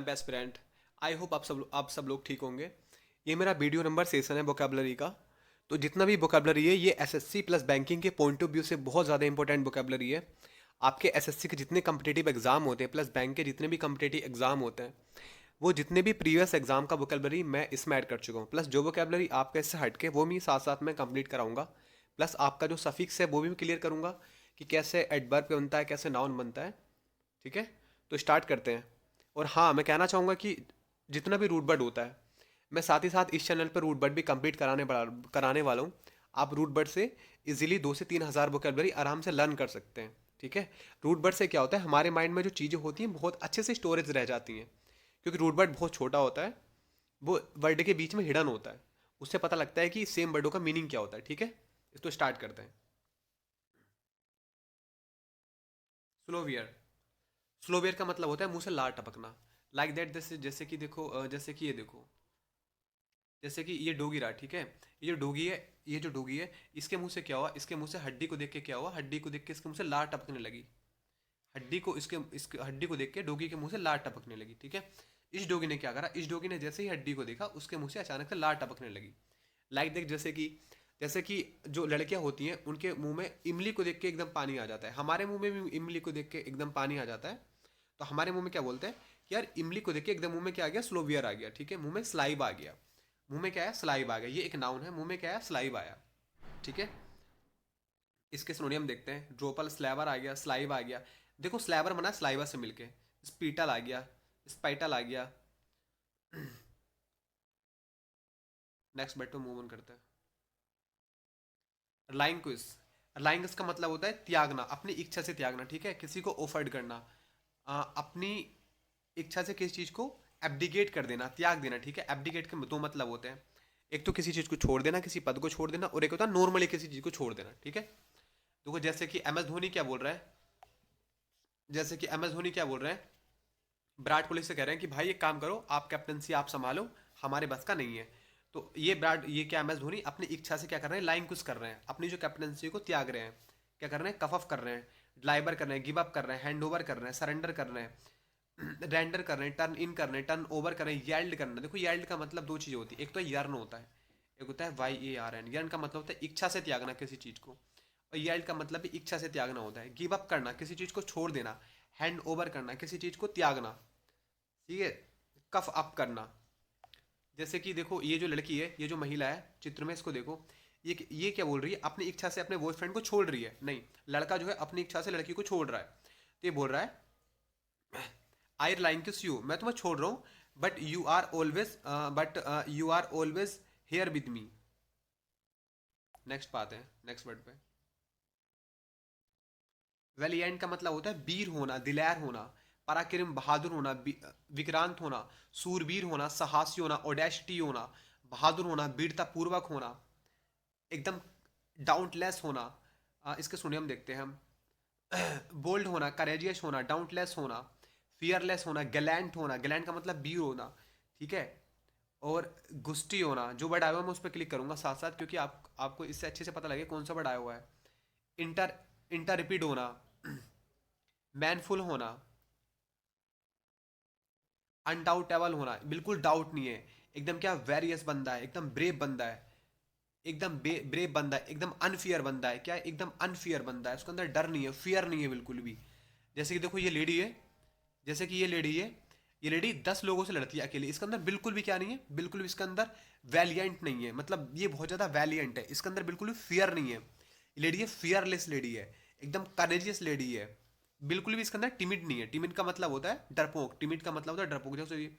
Aspirant. I hope आप सब लोग ठीक होंगे। ये मेरा वीडियो नंबर सेशन है वोकेबलरी का। तो जितना भी वोकेबलरी है ये एसएससी प्लस बैंकिंग के पॉइंट ऑफ व्यू से बहुत ज़्यादा इंपॉर्टेंट वोकेबलरी है। आपके एसएससी के जितने कम्पिटेटिव एग्जाम होते हैं प्लस बैंक के जितने भी कम्पिटेटिव एग्जाम होते हैं, वो जितने भी प्रीवियस एग्जाम का वोकेबलरी मैं इसमें ऐड कर चुका हूँ। प्लस जो वोकेबलरी आपके इससे हट के वो भी साथ साथ में कंप्लीट कराऊंगा। प्लस आपका जो सफिक्स है वो भी क्लियर करूंगा कि कैसे एडवर्ब बनता है, कैसे नाउन बनता है। ठीक है, तो स्टार्ट करते हैं। और हाँ, मैं कहना चाहूँगा कि जितना भी रूट वर्ड होता है, मैं साथ ही साथ इस चैनल पर रूट वर्ड भी कंप्लीट कराने वाला हूँ। आप रूट वर्ड से इजीली 2 से 3 हज़ार वोकेबलरी आराम से लर्न कर सकते हैं। ठीक है, रूट वर्ड से क्या होता है, हमारे माइंड में जो चीज़ें होती हैं बहुत अच्छे से स्टोरेज रह जाती हैं, क्योंकि रूट वर्ड बहुत छोटा होता है। वो वर्ड के बीच में हिडन होता है, उससे पता लगता है कि सेम वर्डों का मीनिंग क्या होता है। ठीक है, तो स्टार्ट करते हैं। स्लोवियर। स्लोवियर का मतलब होता है मुंह से लार टपकना। लाइक दैट, जैसे कि देखो, जैसे कि ये देखो, जैसे कि ये डोगी रहा। ठीक है, ये जो डोगी है, ये जो डोगी है, इसके मुंह से क्या हुआ, इसके मुंह से हड्डी को देख के क्या हुआ, हड्डी को देख के इसके मुंह से लार टपकने लगी। हड्डी को इसके हड्डी को देख के डोगी के मुंह से लार टपकने लगी। ठीक है, इस डोगी ने क्या करा, इस डोगी ने जैसे ही हड्डी को देखा उसके मुंह से अचानक से लार टपकने लगी। लाइक देख, जैसे कि जो लड़कियां होती हैं उनके मुंह में इमली को देख के एकदम पानी आ जाता है, हमारे मुंह में भी इमली को देख के एकदम पानी आ जाता है। तो हमारे मुंह में क्या बोलते हैं कि यार इमली को देख के एकदम मुंह में क्या आ गया, स्लोवियर आ गया। ठीक है, मुंह में स्लाइव आ गया। मुंह में क्या है, स्लाइव आ गया। ये एक नाउन है, मुंह में क्या है, स्लाइव आया। ठीक है, इसके सिनोनियम देखते हैं। ड्रोपल स्लैबर आ गया, स्लाइव आ गया। देखो स्लैबर बना स्लाइवर से मिलके। स्पीटल आ गया, स्पाइटल आ गया। नेक्स्ट बेट पे मूव ऑन करते हैं। लाइंग लाइंग का मतलब होता है त्यागना, अपनी इच्छा से त्यागना। ठीक है, किसी को ऑफर्ड करना, अपनी इच्छा से किसी चीज को एब्डिकेट कर देना, त्याग देना। ठीक है, एब्डिकेट के दो मतलब होते हैं। एक तो किसी चीज को छोड़ देना, किसी पद को छोड़ देना, और एक होता है नॉर्मली किसी चीज को छोड़ देना। ठीक है, देखो जैसे कि एम एस धोनी क्या बोल रहा है, जैसे कि एम एस धोनी क्या बोल रहे हैं, विराट कोहली से कह रहे हैं कि भाई एक काम करो, आप कैप्टनसी आप संभालो, हमारे बस का नहीं है। तो ये क्या एम एस धोनी अपनी इच्छा से क्या कर रहे हैं, लाइन कुछ कर रहे हैं, अपनी जो कैप्टनसी को त्याग रहे हैं। क्या कर रहे हैं, कफ ऑफ कर रहे हैं, ड्लाइबर कर रहे हैं, गिव अप कर रहे हैं, हैंड ओवर कर रहे हैं, सरेंडर कर रहे हैं, रेंडर कर रहे हैं, टर्न इन कर रहे हैं, टर्न ओवर कर रहे हैं, येल्ड करना। देखो येल्ड का मतलब दो चीज़ें होती है, एक तो यर्न होता है, एक होता है YARN। यर्न का मतलब होता है इच्छा से त्यागना किसी चीज़ को, और येल्ड का मतलब भी इच्छा से त्यागना होता है। गिव अप करना, किसी चीज़ को छोड़ देना। हैंड ओवर करना, किसी चीज़ को त्यागना। ठीक है, कफ अप करना। जैसे कि देखो ये जो लड़की है, ये जो महिला है चित्र में, इसको देखो, ये क्या बोल रही है, अपनी इच्छा से अपने बॉयफ्रेंड को छोड़ रही है। नहीं, लड़का जो है अपनी इच्छा से लड़की को छोड़ रहा है। तो ये बोल रहा है आई लाइक किस यू, मैं तुम्हें छोड़ रहा हूँ, but you are always here with me. Next पाते हैं, नेक्स्ट वर्ड पे। वेलिएंट का मतलब होता है वीर होना, दिलेर होना, पराक्रम, बहादुर होना, विक्रांत होना, सूरवीर होना, साहसी होना, ओडेस्टी होना, बहादुर होना, वीरता पूर्वक होना, एकदम डाउटलेस होना। इसके सुनिए हम देखते हैं हम। बोल्ड होना, करेजियस होना, डाउटलेस होना, फियरलेस होना, गैलेंट होना। गैलेंट का मतलब वीर होना। ठीक है, और गुस्टी होना। जो वर्ड आया हुआ है मैं उस पर क्लिक करूंगा साथ साथ, क्योंकि आपको इससे अच्छे से पता लगे कौन सा वर्ड आया हुआ है। इंटर इंटरपिड होना, मैनफुल होना, अनडाउटेबल होना, बिल्कुल डाउट नहीं है, एकदम क्या वेरियस बंदा है, एकदम ब्रेव बंदा है, एकदम ब्रेव बंदा है, एकदम अनफियर बंदा है। क्या है? एकदम अनफियर बंदा है, उसके अंदर डर नहीं है, फियर नहीं है बिल्कुल भी। जैसे कि देखो ये लेडी है, जैसे कि ये लेडी है, ये लेडी 10 लोगों से लड़ती है अकेले, इसके अंदर बिल्कुल भी क्या नहीं है, बिल्कुल भी इसके अंदर वैलियंट नहीं है, मतलब ये बहुत ज्यादा वैलियंट है, इसके अंदर बिल्कुल भी फियर नहीं है। ये लेडी है, फियरलेस लेडी है, एकदम करेजियस लेडी है। बिल्कुल भी इसके अंदर टिमिड नहीं है। टिमिड का मतलब होता है डरपोक, टिमिड का मतलब होता है डरपोक। जैसे ये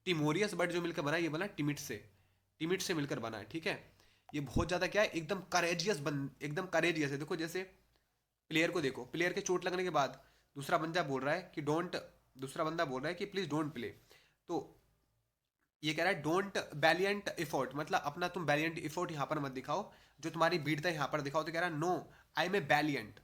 टिमोरियस बर्ड जो मिलकर बना है, ये बना टिमिड से, टिमिड से मिलकर बना है। ठीक है, ये बहुत ज्यादा क्या है, एकदम करेजियस एकदम करेजियस है। देखो जैसे प्लेयर को देखो, प्लेयर के चोट लगने के बाद दूसरा बंदा बोल रहा है कि डोंट, दूसरा बंदा बोल रहा है कि प्लीज डोंट प्ले। तो ये कह रहा है डोंट बैलियंट एफर्ट, मतलब अपना तुम बैलियंट एफर्ट यहाँ पर मत दिखाओ, जो तुम्हारी वीरता यहाँ पर दिखाओ। तो कह रहा है नो, आई एम ए बैलियंट,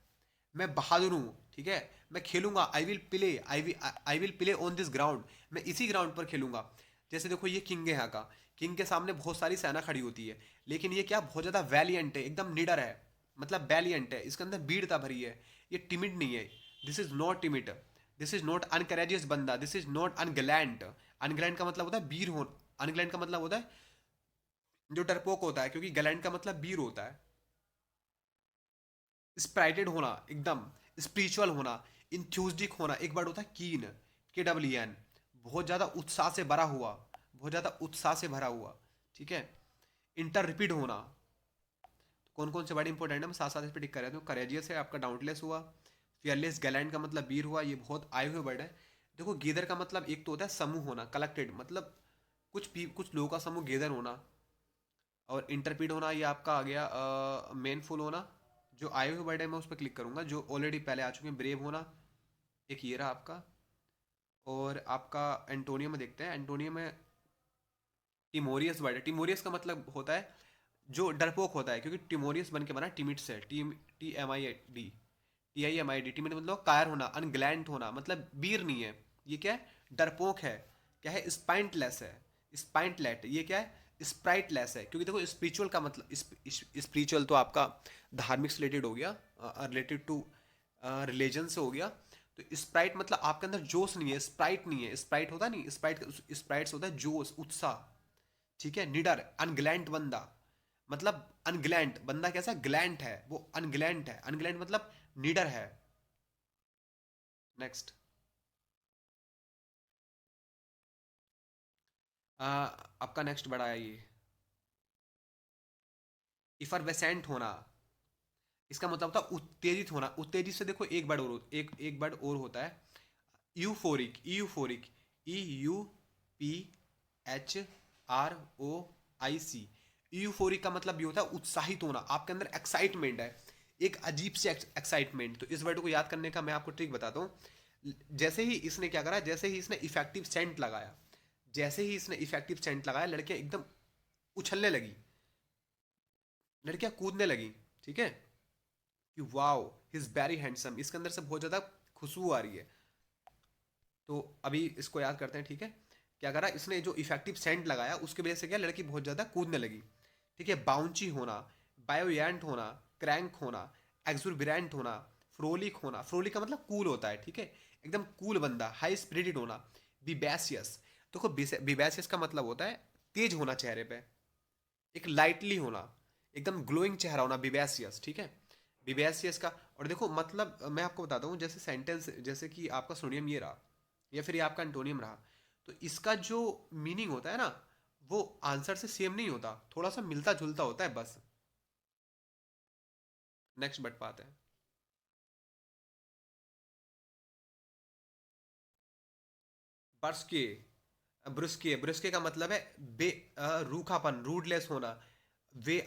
मैं बहादुर हूँ। ठीक है, मैं खेलूंगा, I will play on this ground, मैं इसी ग्राउंड पर खेलूंगा। जैसे देखो ये किंग है यहाँ का, किंग के सामने बहुत सारी सेना खड़ी होती है, लेकिन ये क्या बहुत ज्यादा वैलियंट है, एकदम निडर है, मतलब वैलियंट है, इसके अंदर वीरता भरी है, ये टिमिड नहीं है। This is not timid, this is not uncourageous बंदा, this is not ungallant. Ungallant का मतलब होता है वीर हो, अनगलैंट का मतलब होता है जो डरपोक होता है, क्योंकि गलैंट का मतलब वीर होता है। स्प्राइटेड होना एकदम, स्पिरिचुअल होना, इंथ्यूजिक होना। एक वर्ड होता है कीन, KEEN, बहुत ज़्यादा उत्साह से भरा हुआ, बहुत ज़्यादा उत्साह से भरा हुआ, ठीक है। इंटररिपिड होना। कौन कौन से वर्ड इंपॉर्टेंट है, मैं साथ साथ इस पर टिक कर रहा हूँ। करेजियस है आपका, डाउटलेस हुआ। फियरलेस, गैलेंट का मतलब वीर हुआ, ये बहुत आए हुए वर्ड है। देखो गीदर का मतलब एक तो होता है समूह होना, कलेक्टेड, मतलब कुछ लोगों का समूह गीदर होना। और इंटरपीड होना ये आपका आ गया मेन फुल होना। जो आए हुए वर्ड है मैं उस पर क्लिक करूंगा, जो ऑलरेडी पहले आ चुके हैं। ब्रेव होना, एक ये रहा आपका। और आपका एंटोनियम में देखते हैं, एंटोनियम में टिमोरियस वर्ड है। टिमोरियस का मतलब होता है जो डरपोक होता है, क्योंकि टिमोरियस बन के बना टिमिट से, TMID, TIMID। टिमिट मतलब कायर होना, अनग्लैंट होना, मतलब वीर नहीं है। ये क्या है, डरपोक है। क्या है, स्पाइंटलेस है, स्पाइंटलेट। ये क्या है, स्प्राइटलेस है। क्योंकि देखो स्पिरिचुअल का मतलब, स्पिरिचुअल तो आपका धार्मिक से रिलेटेड हो गया, रिलेटेड टू रिलीजन से हो गया। तो स्प्राइट मतलब आपके अंदर जोश नहीं है, स्प्राइट नहीं है। स्प्राइट होता नहीं, स्प्राइट्स होता है जोश, उत्साह, ठीक है। निडर, अनग्लैंट बंदा, मतलब अनग्लैंट बंदा कैसा, ग्लैंट है वो, अनग्लैंट है। अनग्लैंट मतलब निडर है। नेक्स्ट, आपका नेक्स्ट बड़ा है ये, इफरवेसेंट होना। इसका मतलब होता है उत्तेजित होना। उत्तेजित से देखो एक वर्ड और, एक वर्ड और होता है, यूफोरिक। Euphoric, EUPHROIC। यूफोरिक का मतलब ये होता है उत्साहित होना, आपके अंदर एक्साइटमेंट है, एक अजीब से एक्साइटमेंट। तो इस वर्ड को याद करने का मैं आपको ट्रिक बताता हूँ। जैसे ही इसने क्या करा, जैसे ही इसने इफेक्टिव सेंट लगाया, जैसे ही इसने इफेक्टिव सेंट लगाया, लड़कियां एकदम उछलने लगी, लड़कियां कूदने लगी, ठीक है। कि wow, he is very handsome, इसके अंदर से बहुत ज्यादा खुशबू आ रही है। तो अभी इसको याद करते हैं, ठीक है। क्या करा इसने, जो इफेक्टिव सेंट लगाया उसकी वजह से क्या, लड़की बहुत ज़्यादा कूदने लगी, ठीक है। बाउंची होना, बायोयांट होना, क्रैंक होना, एक्सुरबिरेंट होना, फ्रोलिक होना। फ्रोलिक का मतलब कूल होता है, ठीक है, एकदम कूल बंदा। हाई स्पिरिटेड होना, विबैसियस। देखो विबैसियस का मतलब होता है तेज होना चेहरे पे, एक लाइटली होना, एकदम ग्लोइंग चेहरा होना, विबैसियस, ठीक है। विबैसियस का, और देखो मतलब मैं आपको बताता हूँ, जैसे सेंटेंस, जैसे कि आपका सोनियम ये रहा, या फिर ये आपका एंटोनियम रहा, तो इसका जो मीनिंग होता है ना, वो आंसर से सेम नहीं होता, थोड़ा सा मिलता जुलता होता है बस। नेक्स्ट बट पाते हैं। ब्रस्के, ब्रुस्के, ब्रुस्के का मतलब है रूखापन, रूडलेस होना। वे